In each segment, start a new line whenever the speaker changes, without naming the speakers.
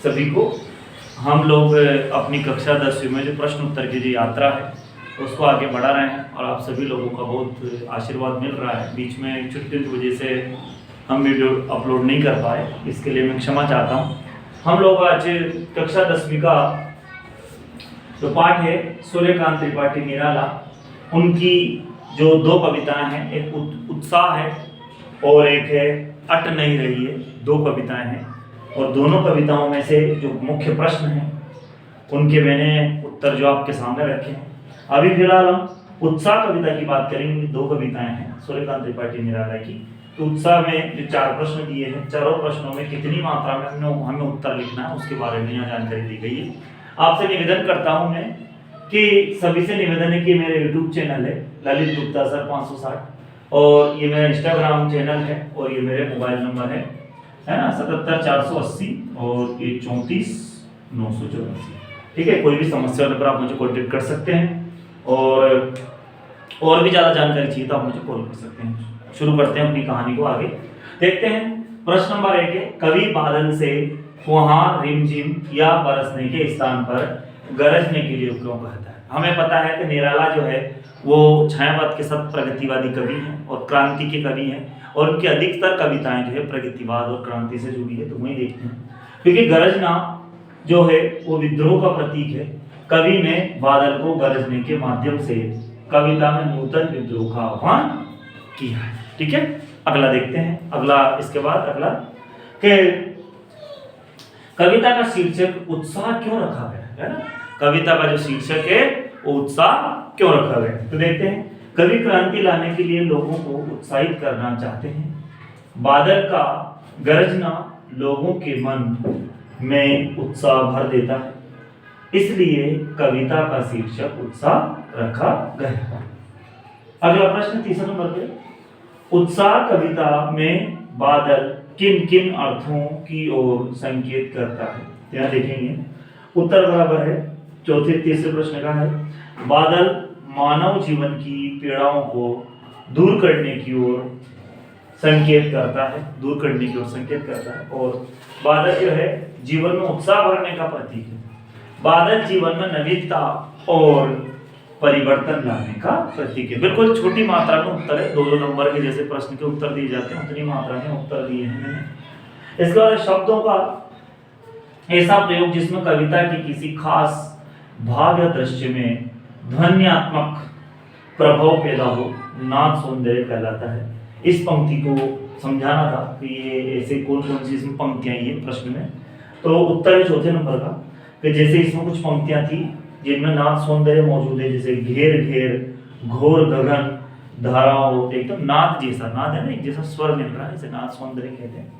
सभी को। हम लोग अपनी कक्षा 10वीं में जो प्रश्न उत्तर की जो यात्रा है उसको आगे बढ़ा रहे हैं और आप सभी लोगों का बहुत आशीर्वाद मिल रहा है। बीच में छुट्टी की वजह से हम वीडियो अपलोड नहीं कर पाए, इसके लिए मैं क्षमा चाहता हूँ। हम लोग आज कक्षा 10वीं का जो पाठ है सूर्यकांत त्रिपाठी निराला, उनकी जो दो कविताएं हैं, एक उत्साह है और एक है अट नहीं रही है। दो कविताएं हैं और दोनों कविताओं में से जो मुख्य प्रश्न हैं उनके मैंने उत्तर जो आपके सामने रखे हैं। अभी फिलहाल हम उत्साह कविता की बात करेंगे। दो कविताएं हैं सूर्यकांत त्रिपाठी निराला की। तो उत्साह में जो 4 प्रश्न दिए हैं, चारों प्रश्नों में कितनी मात्रा में हमें उत्तर लिखना है उसके बारे में यहाँ जानकारी दी गई है। आपसे निवेदन करता हूँ मैं कि सभी से निवेदन है कि मेरे यूट्यूब चैनल है ललित गुप्ता सर 560 और ये मेरा इंस्टाग्राम चैनल है और ये मेरे मोबाइल नंबर है ना 77 480 और ये 34 984। ठीक है, कोई भी समस्या होने पर आप मुझे कॉन्टेक्ट कर सकते हैं और भी ज़्यादा जानकारी चाहिए तो आप मुझे कॉल कर सकते हैं। शुरू करते हैं अपनी कहानी को आगे देखते हैं। प्रश्न नंबर 1 है, कवि बादल से फुहार रिमझिम या बरसने के स्थान पर गरजने के लिए क्यों कहता है। हमें पता है कि निराला जो है वो छायावाद के साथ प्रगतिवादी कवि हैं और क्रांति के कवि हैं और उनकी अधिकतर कविताएं जो है प्रगतिवाद और क्रांति से जुड़ी है। तो वही देखते हैं, क्योंकि गरजना जो है वो विद्रोह का प्रतीक है। कवि ने बादल को गरजने के माध्यम से कविता में नूतन विद्रोह का आह्वान किया है। ठीक है, अगला देखते हैं। अगला इसके बाद अगला के कविता का शीर्षक उत्साह क्यों रखा गया है ना। कविता का जो शीर्षक है वो उत्साह क्यों रखा गया है तो देखते हैं। कवि क्रांति लाने के लिए लोगों को उत्साहित करना चाहते हैं। बादल का गरजना लोगों के मन में उत्साह भर देता है, इसलिए कविता का शीर्षक उत्साह रखा गया। अगला प्रश्न तीसरा नंबर पे, उत्साह कविता में बादल किन किन अर्थों की ओर संकेत करता है। यहाँ देखेंगे उत्तर बराबर है। तीसरे प्रश्न का है, बादल मानव जीवन की पीड़ाओं को दूर करने की ओर संकेत करता है, दूर करने की ओर संकेत करता है और बादल जो है जीवन में उत्साह भरने का प्रतीक है। बादल जीवन में नवीनता और परिवर्तन लाने का प्रतीक है। बिल्कुल छोटी मात्रा में उत्तर है, 2-2 नंबर के जैसे प्रश्न के उत्तर दिए जाते हैं उतनी मात्रा में उत्तर दिए हैं मैंने। इसके बाद शब्दों का ऐसा प्रयोग जिसमें कविता के किसी खास भाव या दृश्य में ध्वन्यात्मक प्रभाव पैदा हो, नाद सौंदर्य कहलाता है। इस पंक्ति को समझाना था कि ये ऐसे कौन कौन सी इसमें पंक्तियां ये प्रश्न में। तो उत्तर है चौथे नंबर का कि जैसे इसमें कुछ पंक्तियां थी जिनमें नाद सौंदर्य मौजूद है, जैसे घेर घेर घोर गगन धाराओं, एकदम नाद जैसा, नाद है ना, एक जैसा स्वर मिल रहा है, इसे नाद सौंदर्य कहते हैं।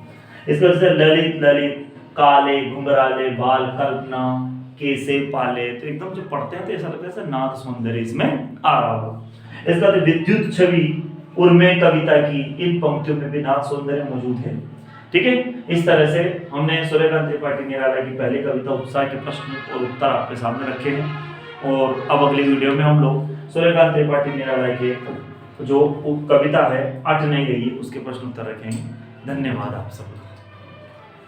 इसके वजह से ललित ललित काले घुंघराले बाल कल्पना कैसे पाले, तो एकदम जो पढ़ते हैं तो ऐसा लगता है नाद सौंदर्य इसमें आ रहा होगा। इसका विद्युत छवि उर्मे कविता की इन पंक्तियों में भी नाद सौंदर्य मौजूद है। ठीक है, इस तरह से हमने सूर्यकांत त्रिपाठी निराला की पहली कविता उत्साह के प्रश्न और उत्तर आपके सामने रखे हैं और अब अगली वीडियो में हम लोग सूर्यकांत त्रिपाठी निराला के जो कविता है अट नहीं रही उसके प्रश्न उत्तर रखेंगे। धन्यवाद आप सबको।